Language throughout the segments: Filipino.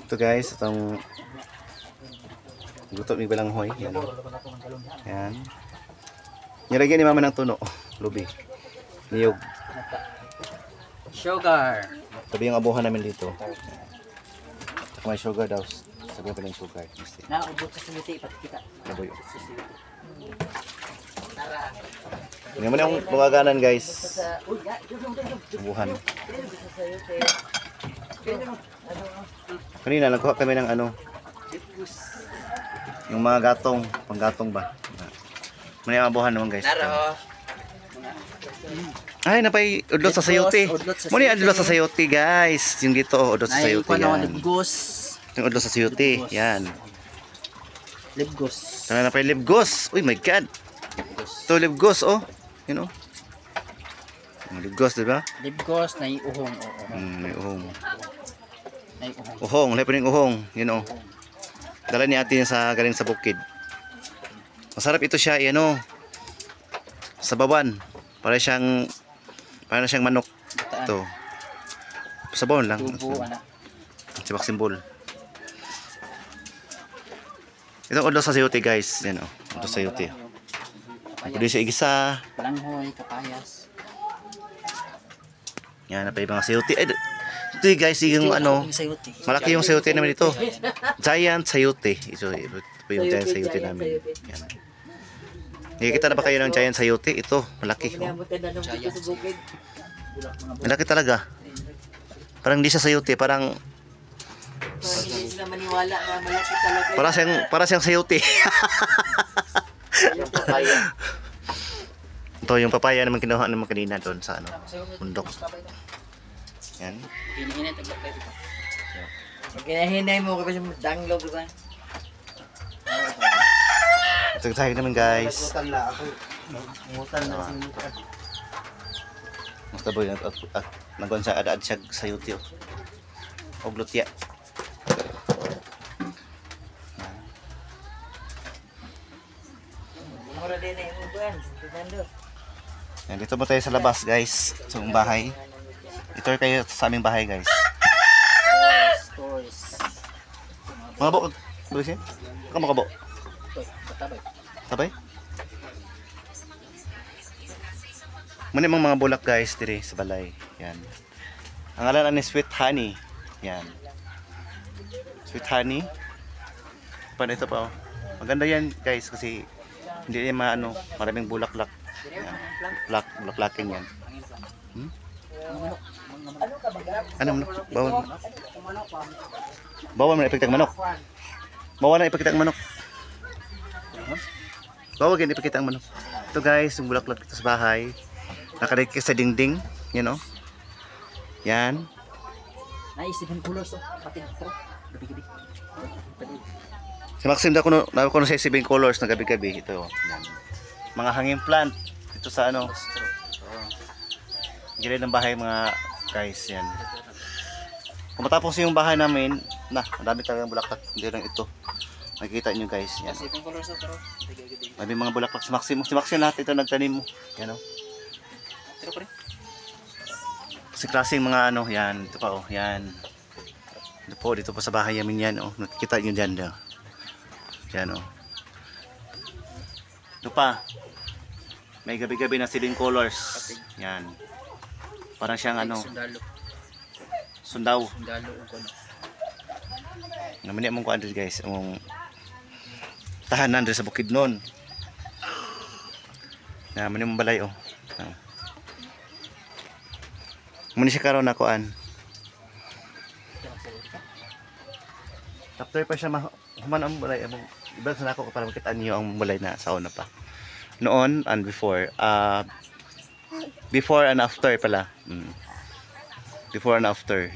Ito guys, itong gutom ni balanghoy. Yan. Yan. Nilagyan ni mama ng tuno. Lubi. Niyog. Sugar. Tabi yung abuhan namin dito. May sugar daw. Sabi pa ng sugar. Naubot sa simiti, pati kita. Naboy. Hindi mo na yung magaganan guys. Abuhan. Kanina nagkuha kami ng ano. Yung mga gatong. Panggatong ba? Muna yung abuhan naman guys. Ay, napay udlot sa sayote. Muna yung udlot sa sayote guys. Yung dito, udlot sa sayote yan. Yung udlot sa sayote. Yan. Libgos. Tama na pa yung libgos. Uy, my God. Ito libgos, oh. You know? Libgos, diba? Libgos na uhong. May uhong. Uhong, lahat pa rin uhong. You know? Dala ni ate sa galing sa bukid. Masarap ito siya, yan oh. Sa bawan. Para siyang manok. Ito. Sa bawan lang. Sibak simbol. Itong udlo sa sayote guys. Yan oh. Udlo sa sayote. Pwede siya igisa. Balanghoy, kapayas. Yan, napay mga sayote. Ay, ito guys, yung ano. Malaki yung sayote namin ito. Giant sayote. Ito yung giant sayote namin. Yan. Nakikita na ba kayo ng giant sayote? Ito, malaki. Oh. Malaki talaga. Parang hindi siya sayote, parang Hindi sila maniwala na malaki talaga. para siyang sayote. Ito yung papaya naman kinuha naman kanina doon sa ano, bundok. Yan. Hinahinay mo kasi danglog ba? Ito tayo naman guys. Musta boy at nagwan sa ad siya sa YouTube. Oglot ya. Mura din ay mo buwan, Fernando. Yan, dito mo tayo sa labas guys, sa aming bahay. Ito kayo sa aming bahay guys. Toys. Mga bo, tuloy siya? Ikaw makabo? Sabay? Muna yung mga bulak guys dire sa balay. Yan. Ang ngalan ni Sweet Honey. Yan. Sweet Honey. Paano ito pa oh. Maganda yan guys kasi hindi yan maano, maraming bulaklak. Yan. Bulaklakin yan. Ano manok? Bawal. Bawal man ipakita ang manok. Bawal na ipakita ang manok. Bawal ganyan ipakita ang manok. Ito guys, yung bulaklak dito sa bahay. Nakadikit sa dingding, you know. Yan. Naisipin kulos to, pati ito. Gabi-gabi. Si Maxim daw kuno sa 7 colors na gabi-gabi ito. Yan. Mga hanging plant dito sa ano. Gilid ng bahay mga guys, yan. Kung matapos yung bahay namin, ang dami talagang bulaklak. Hindi lang ito. Makikita nyo guys, yan. May mga bulaklak si Maxim lahat ito nagtanim mo. Yan o. Kasi klaseng mga ano, yan. Ito pa o, yan. Dito po sa bahay namin yan o. Nakikita nyo dyan daw. Yan o. Ito pa. May gabi-gabi na 7 colors. Yan. Parang siyang ano. Sundaw. Naman yung kuan guys. Ang tahanan sa bukid nun. Naman yung balay o. Muna siya karoon na kuan. After pa siya human ang balay. Iba sa nako para makita niyo ang balay na sa una pa. Noon and before. Before and after pala. Before and after.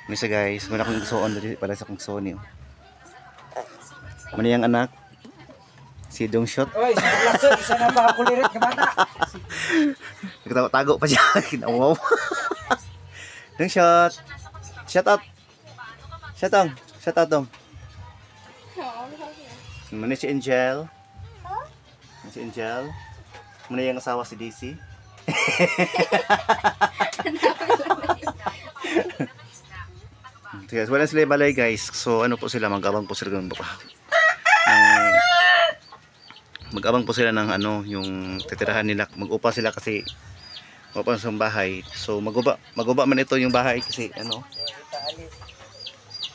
Misa guys, muna akong gusoon dito para sa kong Sony. Muna yung anak. Si Dong Shot. Oy, isa na makakulirit ka bata. Tago pa siya. Wow. Dong Shot. Shut up. Shut up. Shut up dong. Muna si Angel. Si Angel. Muna yung asawa si Daisy. Yes, wala sila balay guys. So ano po sila, mag-abang po sila ng mag-abang po sila ng ano, yung titirahan nila. Mag-upa sila kasi upa sa bahay. So mag-uba man ito yung bahay kasi ano.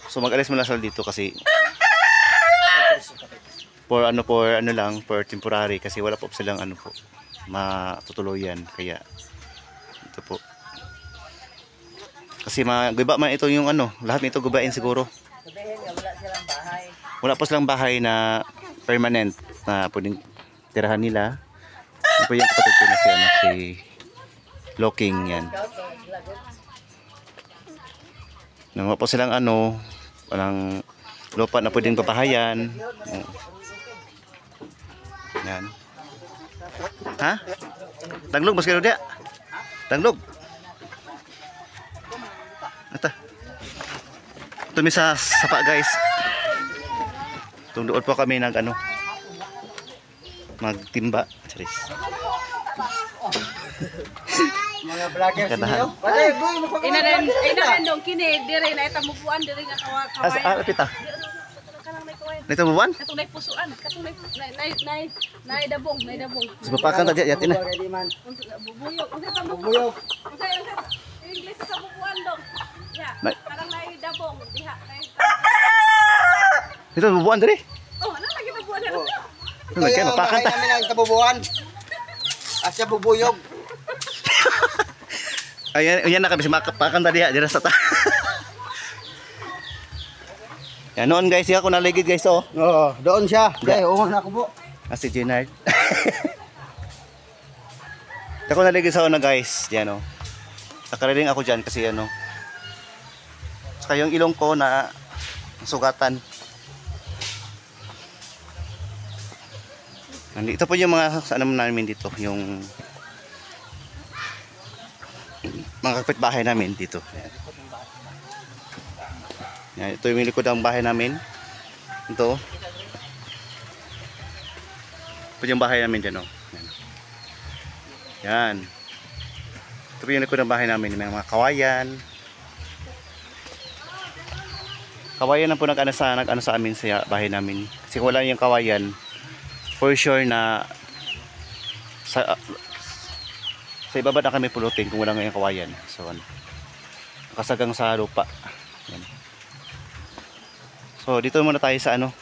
So mag-alis muna sila dito kasi for ano lang, for temporary kasi wala po silang ano po matutuluyan, kaya ito po. Kasi guba man ito yung ano, lahat nito gubain siguro. Sabihin nga, wala silang bahay. Wala po silang bahay na permanent na pwedeng tirahan nila. Ito po yung kapatid ko na si Loking yan. Nang po silang ano, walang lupa na pwedeng papahayan. Yan. Ha? Tanglog mas kayo dia? Tanglog. Ata. Tumi sa sapa guys. Tunduot po kami nag ano, magtimba. Charis. Mga vloggers niyo. Inaran dong kini dire na ita mubuan dire nga kawayan. Pita. Kanang may kawayan. Nito buwan? Katong nay pusuan, katong nay dabong. Sa papakan ta yatin na. Bubuyog, unsa ta Bubuyog. Unsa English sa bubuan dong. Ya, kanang nay dabong diha kay. Nito buwan diri. Oh, ano lagi bubuan na? Ano kay mapakan ta? Namin ang kabubuan. Asya bubuyog. Ayan na kami sa mapakan ta diha dira sa ta. Yan noon guys, ako naligid guys oh. Oo, doon siya. Kaya na ako po. Si Jenard. Ako naligid sa una guys, yan oh. Nakarating ako dyan kasi ano. Saka yung ilong ko na sugatan. Ito po yung mga ano namin dito, yung mga kapitbahay namin dito. Yan, ito yung likod ng bahay namin. Ito. Ito yung bahay namin dyan, oh. Yan. Ito yung likod ng bahay namin. May mga kawayan. Kawayan na po nag-ano sa amin sa bahay namin. Kasi kung wala yung kawayan, for sure na sa ibaba na kami pulutin kung wala yung kawayan. So, ano, nakasagang sa lupa. Yan. So dito muna tayo sa ano,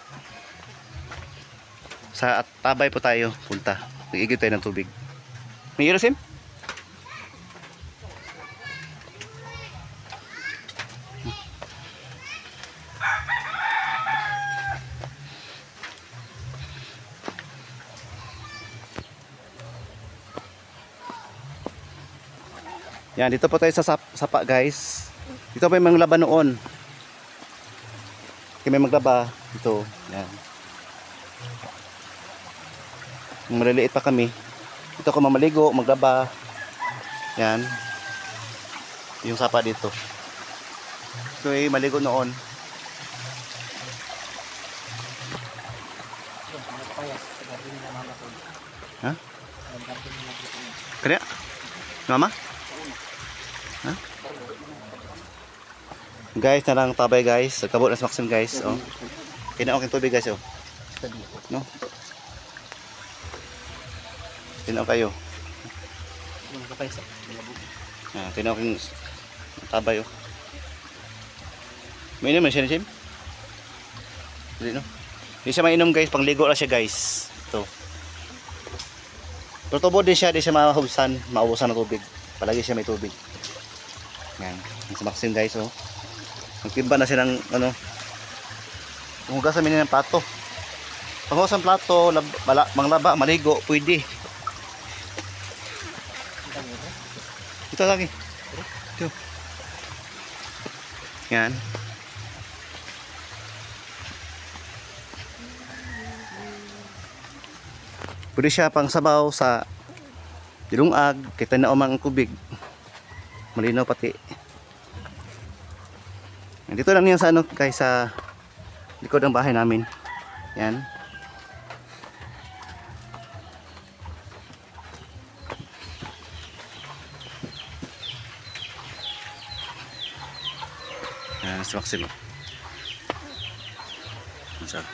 sa Tabay po tayo punta. Iigib tayo ng tubig. May iro sim? Yan, dito po tayo sa sapa guys. Dito pa yung mga laban noon. Kami maglaba ito, yan. Maliliit pa kami. Ito ko mamaligo, maglaba. Yan. Yung sapa dito. Ito ay maligo noon. Ha? Kaya? Mama? Ha? Guys, narang Tabay guys. Nagkabot na sa Maxim guys. Oh. Kinaok yung tubig guys. Oh. No? Kinaok kayo. Kinaok yung Tabay. Oh. May inom na siya ni Sim? Hindi no? Hindi siya mainom guys. Pangligo lang siya guys. Ito. Pero tubo din siya. Di siya mahubusan. Maubusan ng tubig. Palagi siya may tubig. Yan. Sa Maxim guys. Oh. Magtimba na siya ng ano, hugas namin ng plato. Paghugas ng plato, manglaba, maligo, pwede. Ito lagi. Ito. Yan. Pwede siya pang sabaw sa dilungag, kita na umang kubig. Malinaw pati. Dito lang yan sa ano guys, sa likod ng bahay namin. Yan. Ayan, si Maximo. Masarap.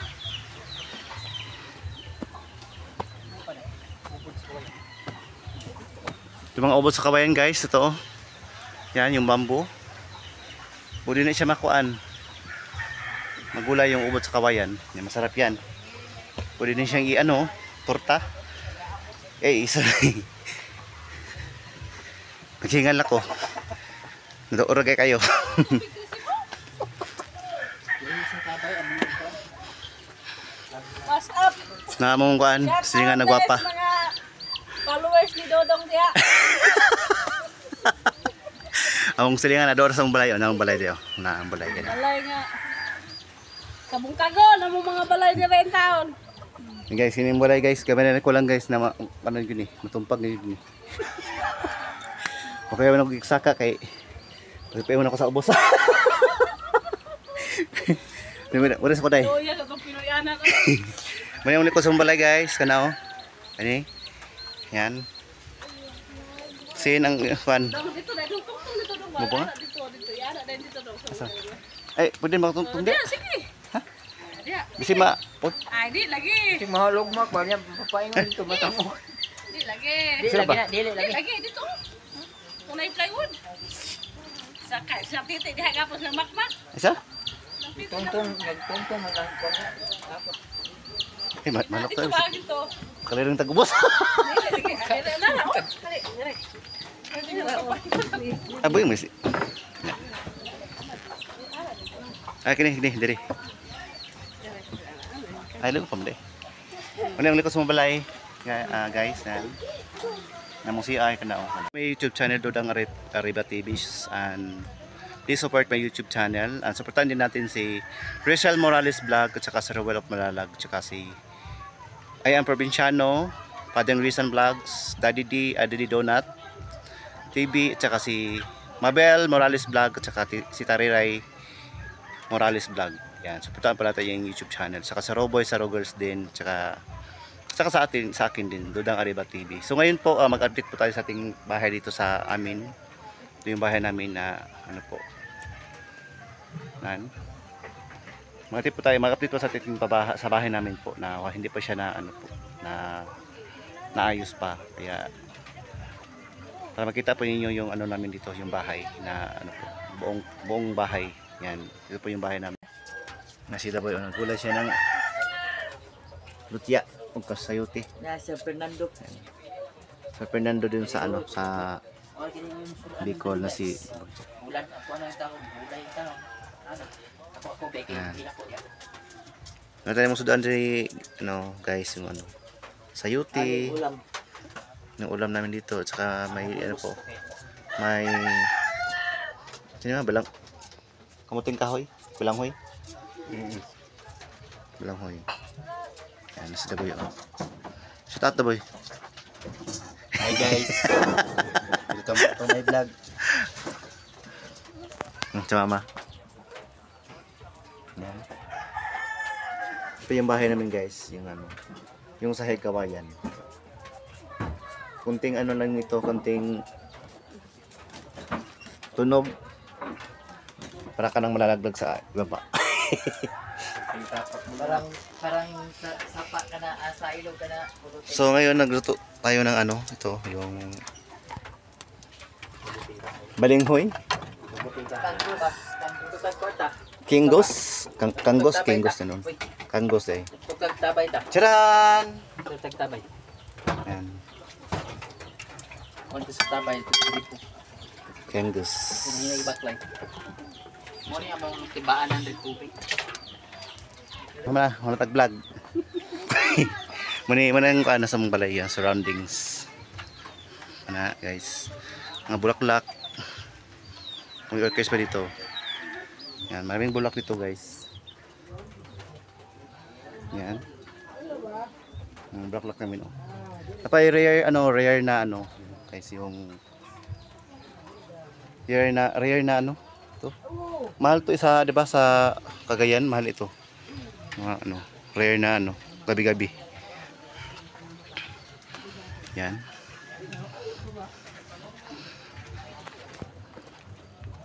Yung mga ubod sa kawayan guys, ito. Yan, yung bamboo. Pwede na siya makuan. Magulay yung ubod sa kawayan. Yan, masarap yan. Pwede na siyang i-ano, torta. Isa lang. Naghingal ako. Nadooragay kayo. What's up? Namong kuan, sige nga nagwapa. Mga followers ni Dodong diya. Among silingan ador sa balay, namong balay diyo. Na ang balay ganyan. Balay nga. Sabong kago na mo mga balay ni rin taon. Guys, ini balay guys, gamay ko lang guys na ano yun matumpag yun. Okay, wala ko iksaka kay pagpayo na ko sa ubos. Wala sa koday. Doya ka kung Pinoyana ka. Mayroon ko sa balay guys, kana oh. Ani. Yan. Sin ang fan. Dong dito na dong tungtong dito dong. Bubo nga? Dito yana dan dito dong. Ay, pwede magtungtong di. Sige. Ha? Dia. Bisi ma. Ay di lagi. Si mahalog mak, banyak papaingon dito matamo. Di lagi. Sino ba? Dili Di lagi dito. Kung na plywood. Sa titi diha gapos ng makmak. Isa? Tuntong, nagtuntong ako. Eh, manok Dito tayo. ba dito? Kalirang tagubos. Aboy mo si. Kini diri. Ay lupa mo deh. Ano yung likos mo balay, guys, namong CI kana oh. May YouTube channel Dodang Arriba TV and please support my YouTube channel and supportan din natin si Rizal Morales Vlog at saka si Rowell of Malalag at saka si I Am Provinciano, Padeng Rizal Vlogs, Daddy D, Daddy Donut TV at saka si Mabel Morales Vlog at saka si Tariray Morales Vlog. Yan, supportan pala tayo yung YouTube channel. Saka sa Roboy, sa Rogers din, saka sa akin din, Dodang Arriba TV. So ngayon po, mag-update po tayo sa ating bahay dito sa amin. Ito yung bahay namin na ano po. Mag-update po tayo, mag-update po sa ating sa bahay namin po na hindi pa siya na ano po, na naayos pa. Kaya para makita po ninyo yung ano namin dito, yung bahay na ano po, buong bahay. Yan, ito po yung bahay namin. Nasita po yun, nagkulay siya ng lutya o kasayuti. Nasa Fernando. Sa Fernando din sa ano, sa Bicol na si Bulan ako ano yung tao, bulan yung tao. Ano? Ako beke, hindi ko yan. ano tayo mo sudan diri, ano, guys, yung ano, sayuti. Ulam. Yung ulam namin dito, at saka may ano po, may sino nga, balang kamuting kahoy, balanghoy. Balanghoy. Yan, nasa daboy oh. Shout out daboy. Hi guys. Welcome to my vlog. Sa mama. Yan. Ito yung bahay namin guys, yung ano, yung sa Kawayan. Kunting ano lang nito, kunting tunog. Para ka nang malalaglag sa ibaba. Parang sapa ka na, sa ilog ka na. So ngayon nagluto tayo ng ano, ito yung balinghoy. Kinggos, kanggos ano. Kanggos eh. Tagtabay ta. Charan. Tagtabay. Yan. Konti sa tabay. Kanggos. Hindi baklay. Mo ni among tibaan ng tubig. Wala tag-vlog. Manang ano sa mong balay, surroundings. Ana guys. Mga bulaklak. May orchestra pa dito. Yan, maraming bulak dito guys. Yan. Ang bulaklak namin oh. Tapos rare na ano, guys, yung rare na ano, to. Mahal to isa, 'di ba, sa Cagayan, mahal ito. Mga ano, rare na ano, gabi-gabi. Yan.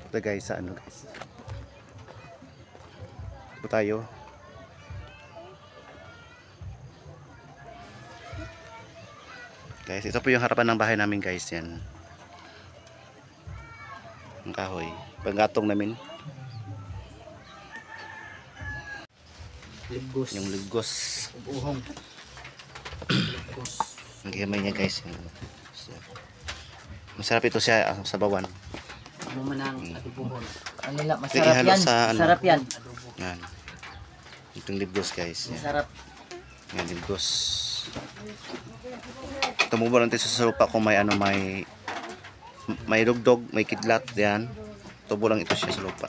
Ito guys, sa ano guys. po tayo. Guys, ito po yung harapan ng bahay namin guys, yan. Ang kahoy. Panggatong namin. Ligos. Yung ligos. Uhong. Ligos. Ang gamay niya guys. Masarap ito siya sa bawan. Ano man ang adubuhon. Ano nila, Masarap masarap yan. sa, ano, Masarap yan. yan. Itong ligos guys. Yan. Masarap. Yan, ligos. Tumubo lang tayo sa lupa kung may ano, may dugdog, may kidlat, yan. Tubo lang ito siya sa lupa.